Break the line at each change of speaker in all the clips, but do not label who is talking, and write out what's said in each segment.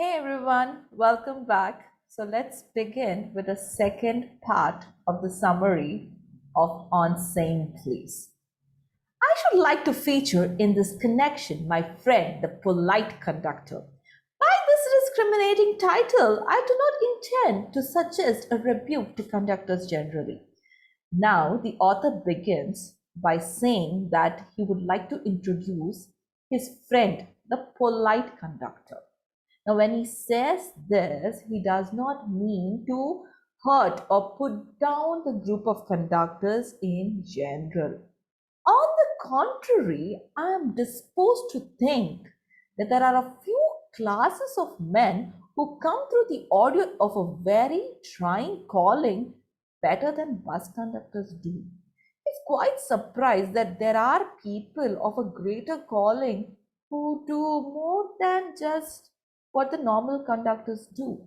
Hey everyone, welcome back. So let's begin with the second part of the summary of On Same Place. I should like to feature in this connection my friend, the polite conductor. By this discriminating title, I do not intend to suggest a rebuke to conductors generally. Now, the author begins by saying that he would like to introduce his friend, the polite conductor. Now, when he says this, he does not mean to hurt or put down the group of conductors in general. On the contrary, I am disposed to think that there are a few classes of men who come through the ordeal of a very trying calling better than bus conductors do. It's quite surprised that there are people of a greater calling who do more than just what the normal conductors do.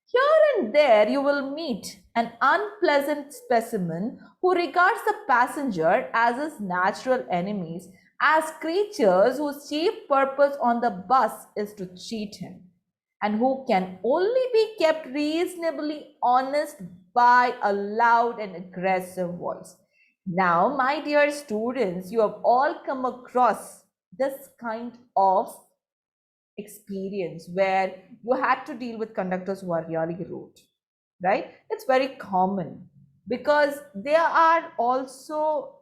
Here and there, you will meet an unpleasant specimen who regards the passenger as his natural enemies, as creatures whose chief purpose on the bus is to cheat him, and who can only be kept reasonably honest by a loud and aggressive voice. Now, my dear students, you have all come across this kind of experience where you had to deal with conductors who are really rude, right? It's very common because they are also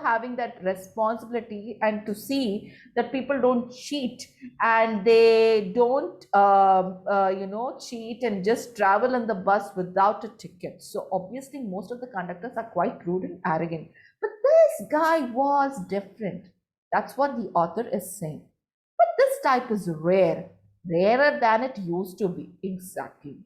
having that responsibility and to see that people don't cheat and they don't cheat and just travel in the bus without a ticket. So obviously most of the conductors are quite rude and arrogant, but this guy was different. That's what the author is saying. But this type is rare, rarer than it used to be. Exactly.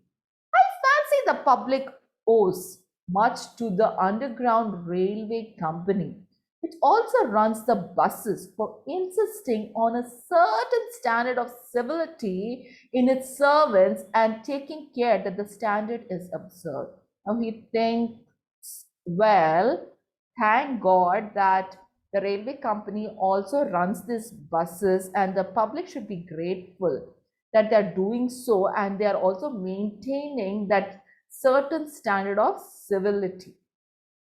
I fancy the public owes much to the Underground Railway Company, which also runs the buses, for insisting on a certain standard of civility in its servants and taking care that the standard is observed. Now he thinks, well, thank God that the railway company also runs these buses, and the public should be grateful that they're doing so, and they are also maintaining that certain standard of civility.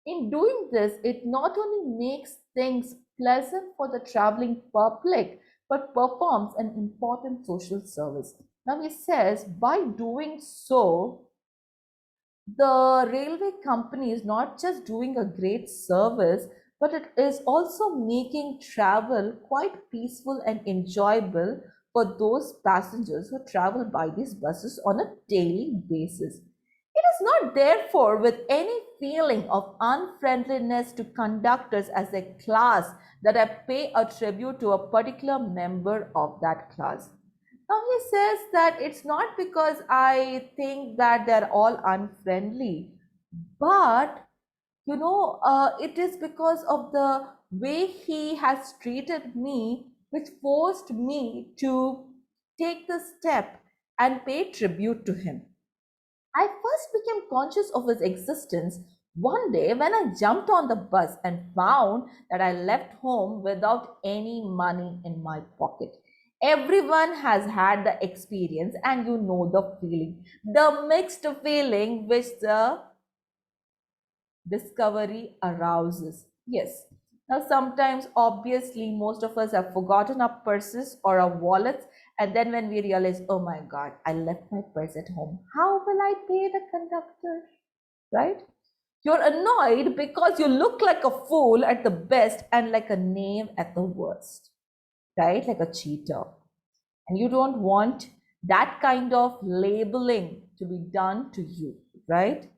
In doing this, it not only makes things pleasant for the traveling public but performs an important social service. Now he says by doing so, the railway company is not just doing a great service, but it is also making travel quite peaceful and enjoyable for those passengers who travel by these buses on a daily basis. It is not therefore with any feeling of unfriendliness to conductors as a class that I pay a tribute to a particular member of that class. Now he says that it's not because I think that they're all unfriendly, but it is because of the way he has treated me, which forced me to take the step and pay tribute to him. I first became conscious of his existence one day when I jumped on the bus and found that I left home without any money in my pocket. Everyone has had the experience, and you know the feeling, the mixed feeling which the discovery arouses. Yes. Now, sometimes, obviously, most of us have forgotten our purses or our wallets. And then when we realize, oh my God, I left my purse at home. How will I pay the conductor? Right? You're annoyed because you look like a fool at the best and like a knave at the worst. Right? Like a cheater. And you don't want that kind of labeling to be done to you. Right?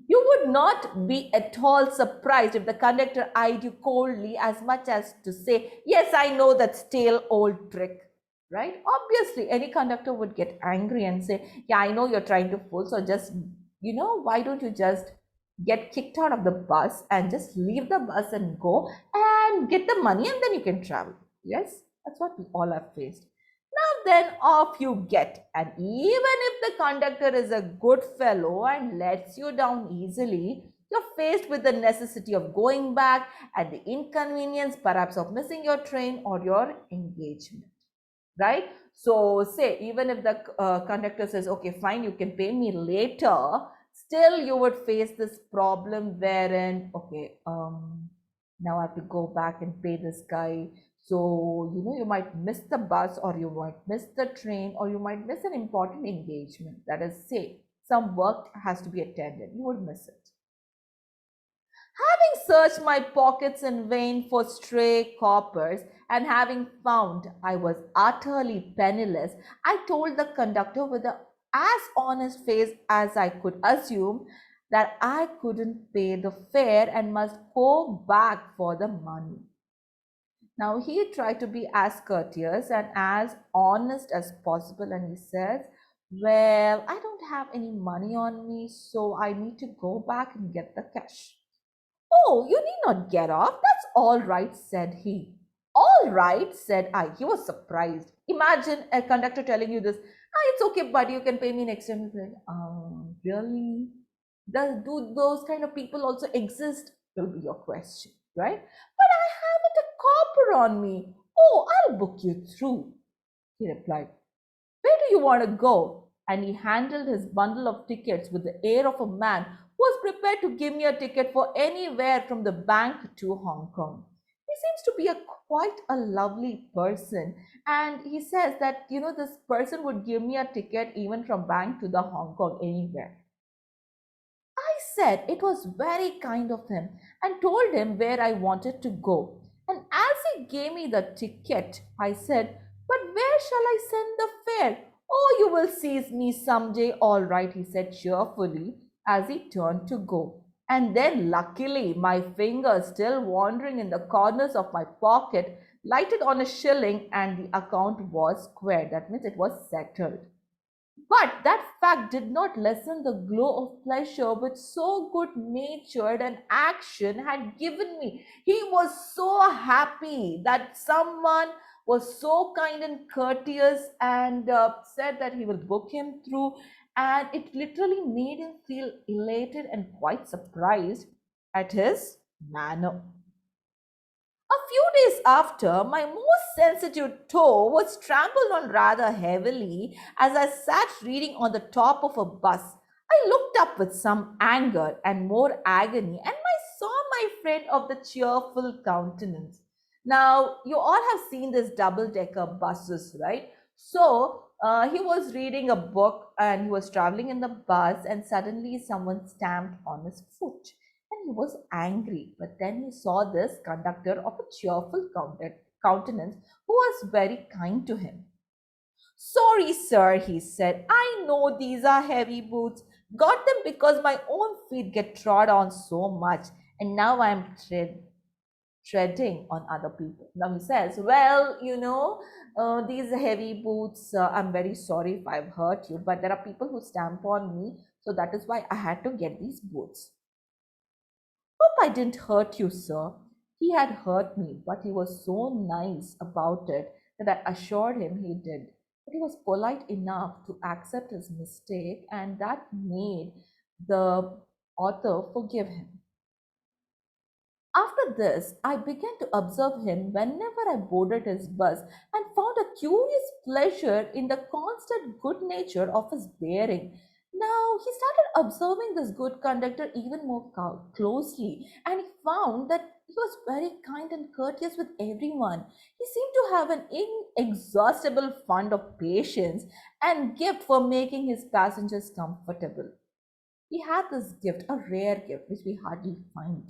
You would not be at all surprised if the conductor eyed you coldly as much as to say, yes, I know that stale old trick, right? Obviously, any conductor would get angry and say, yeah, I know you're trying to fool, so just, why don't you just get kicked out of the bus and just leave the bus and go and get the money and then you can travel. Yes, that's what we all have faced. Now then off you get, and even if the conductor is a good fellow and lets you down easily, you're faced with the necessity of going back and the inconvenience perhaps of missing your train or your engagement, right? So say even if the conductor says, okay, fine, you can pay me later, still you would face this problem wherein, okay, now I have to go back and pay this guy. So, you might miss the bus, or you might miss the train, or you might miss an important engagement. That is, say, some work has to be attended. You would miss it. Having searched my pockets in vain for stray coppers, and having found I was utterly penniless, I told the conductor with a as honest face as I could assume that I couldn't pay the fare and must go back for the money. Now he tried to be as courteous and as honest as possible, and he says, well, I don't have any money on me, so I need to go back and get the cash. Oh, you need not get off. That's all right, said he. All right, said I. He was surprised. Imagine a conductor telling you this. Ah, it's okay, buddy. You can pay me next time. Like, really? Do those kind of people also exist? Will be your question, right? But I haven't a copper on me. Oh, I'll book you through, he replied. Where do you want to go? And he handled his bundle of tickets with the air of a man who was prepared to give me a ticket for anywhere from the bank to Hong Kong. He seems to be quite a lovely person. And he says that, this person would give me a ticket even from bank to the Hong Kong, anywhere. I said it was very kind of him and told him where I wanted to go. And as he gave me the ticket, I said, but where shall I send the fare? Oh, you will see me someday, all right, he said cheerfully as he turned to go. And then, luckily, my fingers, still wandering in the corners of my pocket, lighted on a shilling, and the account was square. That means it was settled. But that fact did not lessen the glow of pleasure which so good natured an action had given me. He was so happy that someone was so kind and courteous and said that he will book him through, and it literally made him feel elated and quite surprised at his manner. A few days after, my most sensitive toe was trampled on rather heavily as I sat reading on the top of a bus. I looked up with some anger and more agony, and I saw my friend of the cheerful countenance. Now, you all have seen this double decker buses, right? So, he was reading a book and he was traveling in the bus, and suddenly someone stamped on his foot and he was angry. But then he saw this conductor of a cheerful countenance who was very kind to him. Sorry, sir, he said. I know these are heavy boots. Got them because my own feet get trod on so much, and now I'm treading on other people. Now he says, well, these heavy boots, I'm very sorry if I've hurt you, but there are people who stamp on me, so that is why I had to get these boots. Hope I didn't hurt you, sir. He had hurt me, but he was so nice about it that I assured him he did. But he was polite enough to accept his mistake, and that made the author forgive him. After this, I began to observe him whenever I boarded his bus and found a curious pleasure in the constant good nature of his bearing. Now he started observing this good conductor even more closely, and he found that he was very kind and courteous with everyone. He seemed to have an inexhaustible fund of patience and gift for making his passengers comfortable. He had this gift, a rare gift, which we hardly find,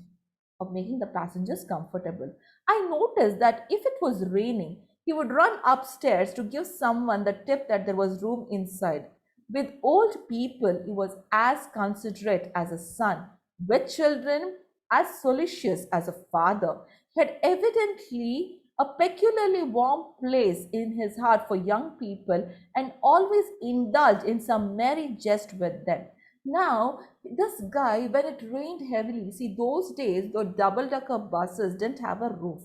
of making the passengers comfortable. I noticed that if it was raining, he would run upstairs to give someone the tip that there was room inside. With old people, he was as considerate as a son. With children, as solicitous as a father. He had evidently a peculiarly warm place in his heart for young people and always indulged in some merry jest with them. Now, this guy, when it rained heavily, see, those days, the double decker buses didn't have a roof.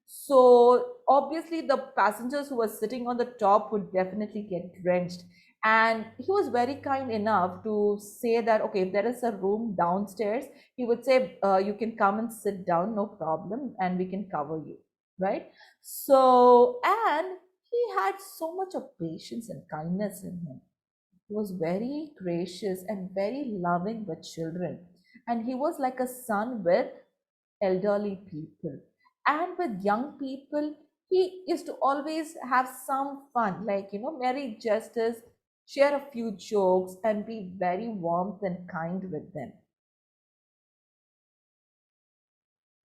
So, obviously, the passengers who were sitting on the top would definitely get drenched. And he was very kind enough to say that, okay, if there is a room downstairs, he would say, you can come and sit down, no problem, and we can cover you, right? So, and he He had so much of patience and kindness in him. He was very gracious and very loving with children. And he was like a son with elderly people. And with young people, he used to always have some fun, like, merry jesters, share a few jokes, and be very warm and kind with them.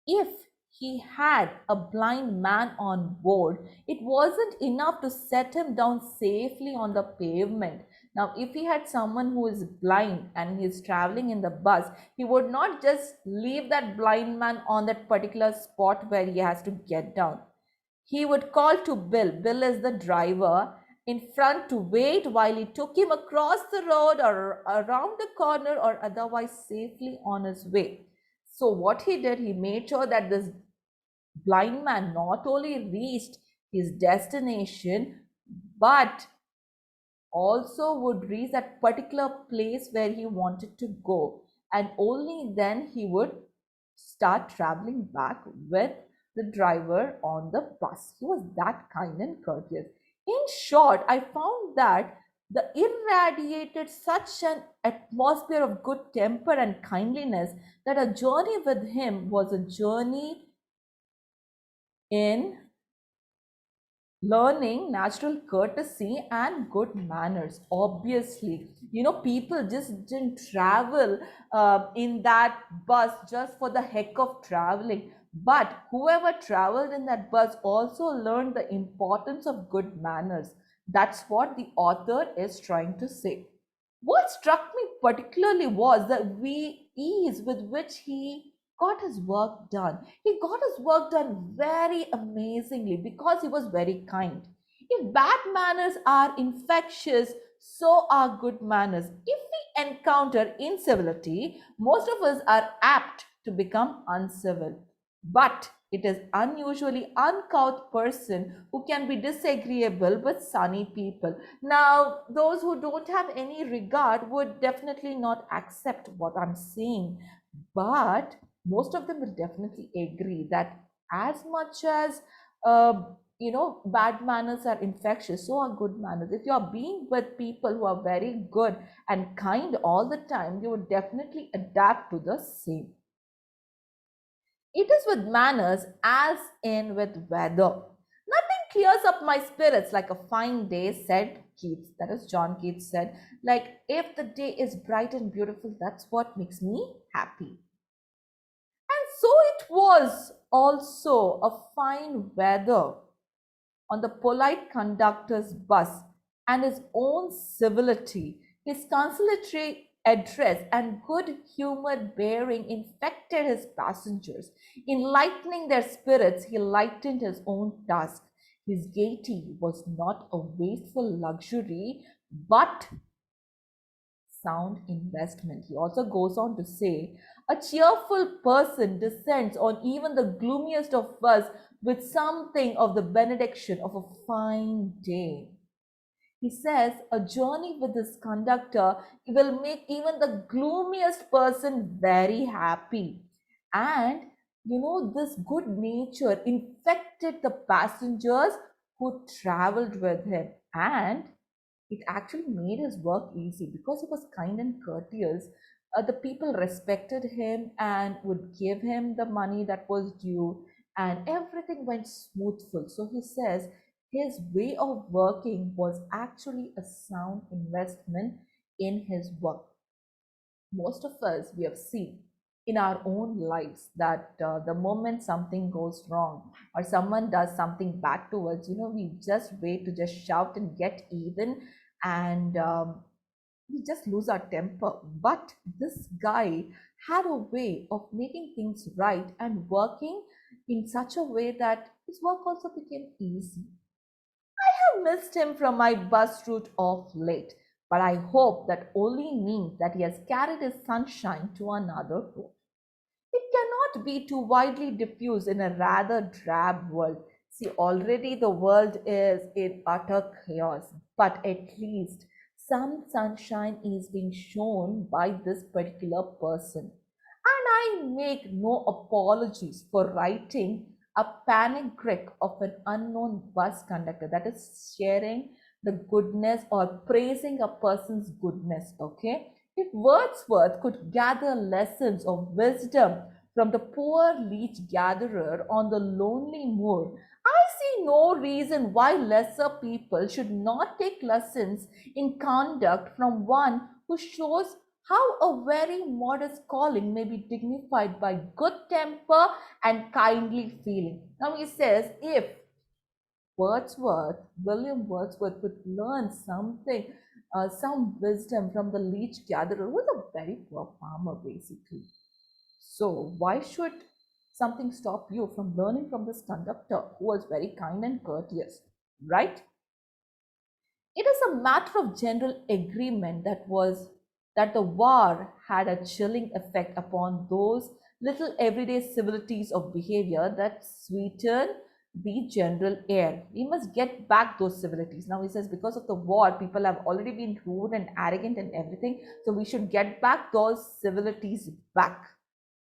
If he had a blind man on board, it wasn't enough to set him down safely on the pavement. Now, if he had someone who is blind and he is traveling in the bus, he would not just leave that blind man on that particular spot where he has to get down. He would call to Bill. Bill is the driver in front to wait while he took him across the road or around the corner or otherwise safely on his way. So, what he did, he made sure that this blind man not only reached his destination but also would reach that particular place where he wanted to go, and only then he would start traveling back with the driver on the bus. He was that kind and courteous. In short, I found that the irradiated such an atmosphere of good temper and kindliness that a journey with him was a journey in learning natural courtesy and good manners. Obviously, people just didn't travel in that bus just for the heck of traveling, but whoever traveled in that bus also learned the importance of good manners. That's what the author is trying to say. What struck me particularly was the ease with which he got his work done. He got his work done very amazingly because he was very kind. If bad manners are infectious, so are good manners. If we encounter incivility, most of us are apt to become uncivil. But it is unusually uncouth person who can be disagreeable with sunny people. Now, those who don't have any regard would definitely not accept what I'm saying, but most of them will definitely agree that as much as bad manners are infectious, so are good manners. If you're being with people who are very good and kind all the time, you would definitely adapt to the same. It is with manners as in with weather. Nothing clears up my spirits like a fine day, said Keats. That is John Keats said. Like, if the day is bright and beautiful, that's what makes me happy. And so it was also a fine weather on the polite conductor's bus, and his own civility, his conciliatory address, and good humored bearing infected his passengers. In lightening their spirits, he lightened his own task. His gaiety was not a wasteful luxury, but sound investment. He also goes on to say, a cheerful person descends on even the gloomiest of us with something of the benediction of a fine day. He says a journey with this conductor will make even the gloomiest person very happy. And this good nature infected the passengers who traveled with him. And it actually made his work easy because he was kind and courteous. The people respected him and would give him the money that was due, and everything went smoothful. So he says his way of working was actually a sound investment in his work. Most of us, we have seen in our own lives that the moment something goes wrong or someone does something bad to us, we just wait to just shout and get even, and we just lose our temper. But this guy had a way of making things right and working in such a way that his work also became easy. I have missed him from my bus route of late, but I hope that only means that he has carried his sunshine to another road. It cannot be too widely diffused in a rather drab world. See, already the world is in utter chaos, but at least some sunshine is being shown by this particular person. And I make no apologies for writing a panegyric of an unknown bus conductor, that is sharing the goodness or praising a person's goodness. Okay, if Wordsworth could gather lessons of wisdom from the poor leech gatherer on the lonely moor, I see no reason why lesser people should not take lessons in conduct from one who shows how a very modest calling may be dignified by good temper and kindly feeling. Now he says, if William Wordsworth could learn something, some wisdom from the leech gatherer, who was a very poor farmer basically. So why should something stop you from learning from this conductor who was very kind and courteous, right? It is a matter of general agreement that the war had a chilling effect upon those little everyday civilities of behavior that sweeten the general air. We must get back those civilities. Now he says because of the war, people have already been rude and arrogant and everything. So we should get back those civilities back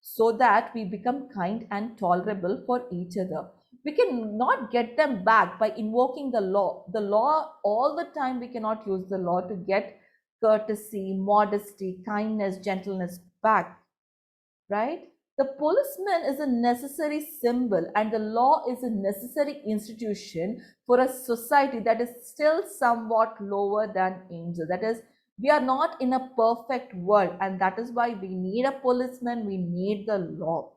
so that we become kind and tolerable for each other. We cannot get them back by invoking the law. The law, all the time, we cannot use the law to get courtesy, modesty, kindness, gentleness back, right? The policeman is a necessary symbol, and the law is a necessary institution for a society that is still somewhat lower than angels. That is, we are not in a perfect world, and that is why we need a policeman, we need the law,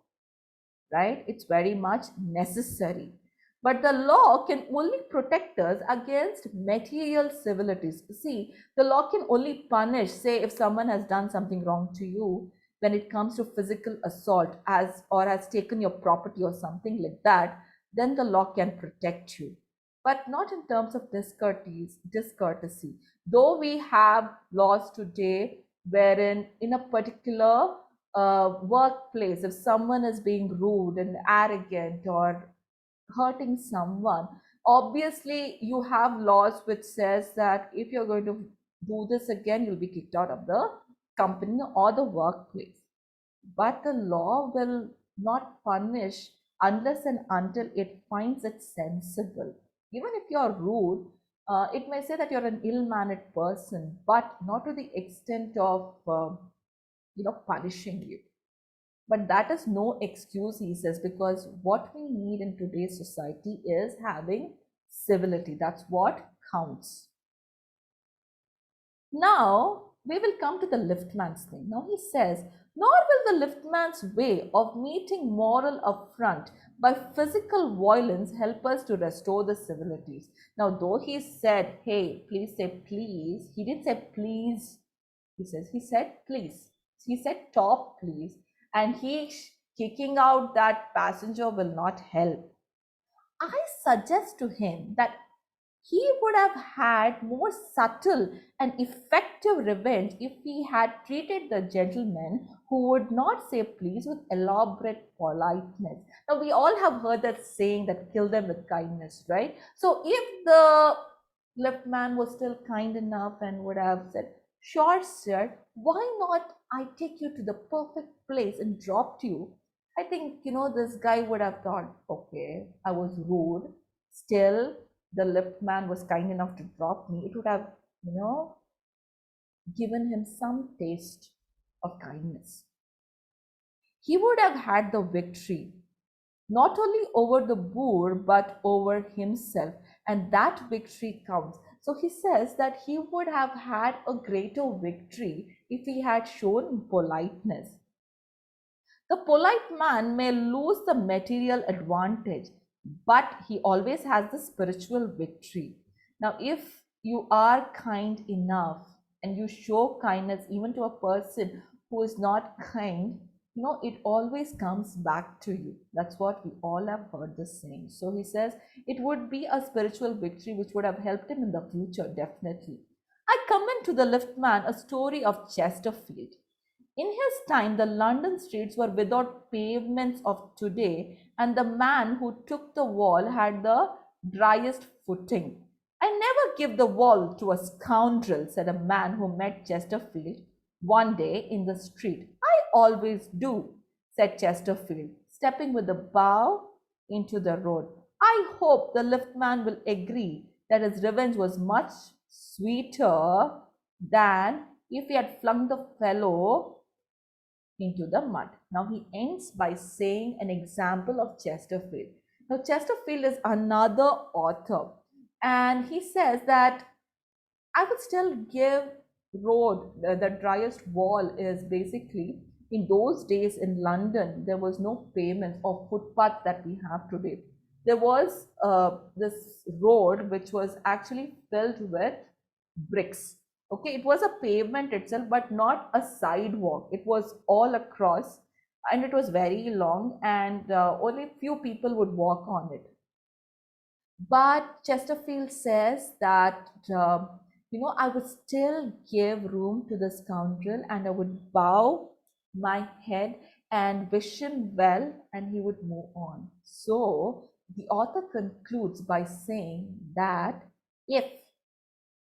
right? It's very much necessary. But the law can only protect us against material civilities. See, the law can only punish, say, if someone has done something wrong to you, when it comes to physical assault as or has taken your property or something like that, then the law can protect you. But not in terms of discourtesy. Though we have laws today wherein in a particular workplace, if someone is being rude and arrogant or hurting someone, obviously you have laws which says that if you're going to do this again, you'll be kicked out of the company or the workplace. But the law will not punish unless and until it finds it sensible. Even if you're rude, it may say that you're an ill-mannered person, but not to the extent of punishing you. But that is no excuse, he says, because what we need in today's society is having civility. That's what counts. Now, we will come to the liftman's thing. Now, he says, nor will the liftman's way of meeting moral affront by physical violence help us to restore the civilities. Now, though he said, hey, please say please, he didn't say please. He said please. He said top please. And he kicking out that passenger will not help. I suggest to him that he would have had more subtle and effective revenge if he had treated the gentleman who would not say please with elaborate politeness. Now, we all have heard that saying that kill them with kindness, right? So, if the liftman was still kind enough and would have said, sure, sir, why not I take you to the perfect place and dropped you? I think, this guy would have thought, okay, I was rude. Still, the liftman was kind enough to drop me. It would have, given him some taste of kindness. He would have had the victory, not only over the boor, but over himself. And that victory counts. So he says that he would have had a greater victory if he had shown politeness. The polite man may lose the material advantage, but he always has the spiritual victory. Now, if you are kind enough and you show kindness even to a person who is not kind, it always comes back to you. That's what we all have heard this saying. So he says it would be a spiritual victory which would have helped him in the future, definitely. I commend to the liftman a story of Chesterfield. In his time, the London streets were without pavements of today, and the man who took the wall had the driest footing. I never give the wall to a scoundrel, said a man who met Chesterfield one day in the street. I always do, said Chesterfield, stepping with a bow into the road. I hope the liftman will agree that his revenge was much sweeter than if he had flung the fellow into the mud. Now he ends by saying an example of Chesterfield. Now, Chesterfield is another author, and he says that I would still give road the driest wall is basically in those days in London there was no pavement or footpath that we have today. There was this road which was actually filled with bricks. Okay, it was a pavement itself, but not a sidewalk. It was all across, and it was very long, and only few people would walk on it. But Chesterfield says that, I would still give room to the scoundrel and I would bow my head and wish him well and he would move on. So the author concludes by saying that if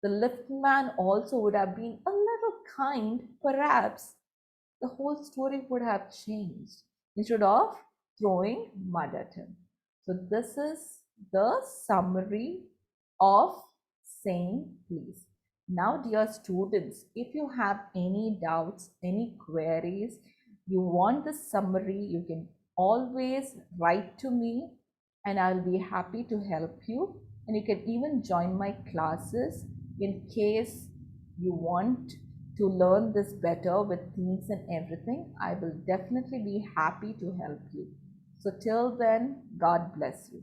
the liftman also would have been a little kind, perhaps the whole story would have changed instead of throwing mud at him. So, this is the summary of saying please. Now, dear students, if you have any doubts, any queries, you want the summary, you can always write to me and I'll be happy to help you. And you can even join my classes in case you want to learn this better with themes and everything. I will definitely be happy to help you. So, till then, God bless you.